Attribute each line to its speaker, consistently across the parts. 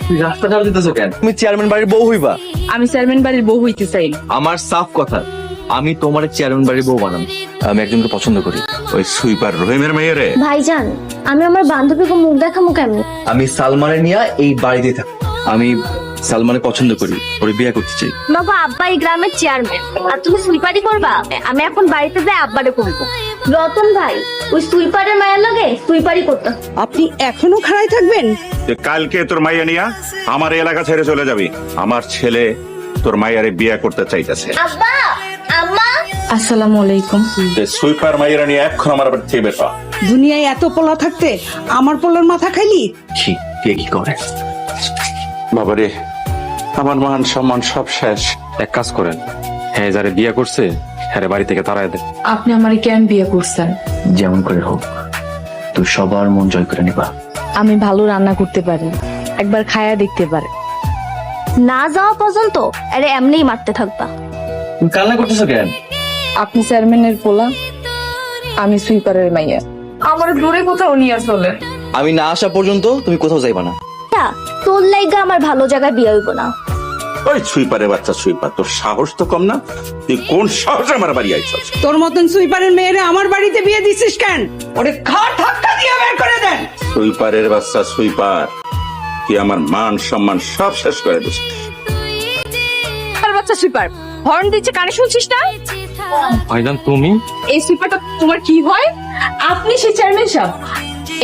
Speaker 1: তুই রাস্তা ঝাড় দিতেছো কেন? তুমি চেয়ারম্যান বাড়ির বউ হইবা?
Speaker 2: আমি চেয়ারম্যান বাড়ির বউ হইতে চাই।
Speaker 1: আমার সাফ কথা, আমি তোমার চেয়ারম্যান বাড়ির বউ বানাম। আমি একজনকে পছন্দ করি।
Speaker 3: ওই সুইপার রহিমের মেয়েরে।
Speaker 4: ভাইজান, আমি আমার বান্ধবীকে মুখ দেখামু কেমন?
Speaker 1: আমি সালমানের নিয়ে এই বাড়িতে থাকি। আমি সালমানের পছন্দ করি, ওরে বিয়ে করতে চাই।
Speaker 4: বাবা, আব্বা এই গ্রামের চেয়ারম্যান আর তুমি সুইপারি করবা? আমি এখন বাড়িতে যাই আব্বারে করবো। রতন ভাই, ওই সুইপারের মায়ের লগে সুইপারি করতাম।
Speaker 2: আপনি এখনো খাড়াই থাকবেন?
Speaker 3: কালকে তোর মাইয়া নিয়া আমার এলাকা ছেড়ে চলে যাবি। আমার ছেলে তোর মাইয়ারে বিয়ে করতে চাইতেছে।
Speaker 4: আব্বা, আম্মা,
Speaker 2: আসসালামু আলাইকুম।
Speaker 3: সুইপার মাইয়ারা নিয়ে এখন আমার বাড়ি থেকে বের হ।
Speaker 2: দুনিয়ায় এত পোলা থাকতে আমার পোলার মাথা খাইলি?
Speaker 1: কি কে কি করে?
Speaker 5: বাবারে, আমার মান সম্মান সব শেষ। এক কাজ করেন, হ্যাঁ যারে বিয়ে করছে হ্যাঁ বাড়ি থেকে তাড়ায় দেন।
Speaker 2: আপনি আমারে কেন বিয়ে করছেন?
Speaker 1: যেমন করে হোক তুই সবার মন জয় করে নিবা।
Speaker 2: আমি ভালো রান্না করতে পারি, একবার খায়া দেখতে পারে।
Speaker 4: না যাওয়া পর্যন্ত আরে এমনিই মারতে থাকবা।
Speaker 1: তুমি কান্না করতেছো কেন?
Speaker 2: আপনি চেয়ারম্যানের পোলা, আমি সুইপারের মাইয়া। আমার দূরে কোথাও নিয়ে চলে।
Speaker 1: আমি না আসা পর্যন্ত তুমি কোথাও যাইবা না।
Speaker 4: তোর লাইগা আমার ভালো জায়গায় বিয়ে হইব না।
Speaker 3: ওই সুইপারের বাচ্চা সুইপার, তোর সাহস তো কম না? তুই কোন সাহসে আমার বাড়ি আইছস?
Speaker 2: তোর মতন সুইপারের মেয়েরে আমার বাড়িতে বিয়ে দিছিস কেন? ওরে ঘাট ধাক্কা দিয়ে বের করে দেন।
Speaker 3: সুইপারের বাচ্চা সুইপার, তুই আমার মান সম্মান সব শেষ করে দিস।
Speaker 2: আর বাচ্চা সুইপার হর্ন দিচ্ছে, কানে শুনছিস না?
Speaker 5: ভাইজান তুমি?
Speaker 2: এই সুইপারটা তোমার কি হয়? আপনি সেই চেয়ারম্যান সাহেব?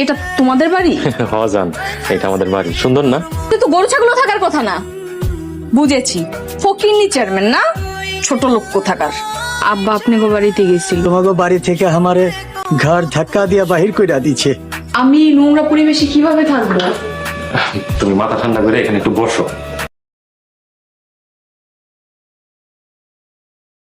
Speaker 2: এটা তোমাদের বাড়ি?
Speaker 5: হ জান, এটা আমাদের বাড়ি। সুন্দর না?
Speaker 2: কিন্তু গরু ছাগলও থাকার কথা না। বুঝেছি, ফকিন্নি চেয়ারম্যান না, ছোট লোক কোথাকার। আব্বা আপনাকে বাড়িতে গেছিল।
Speaker 6: তোমাকে বাড়ি থেকে আমারে ঘর ধাক্কা দিয়া বাহির কইরা দিছে।
Speaker 2: আমি নোংরা পরিবেশে কিভাবে থাকবো?
Speaker 5: তুমি মাথা ঠান্ডা করে এখানে একটু বসো।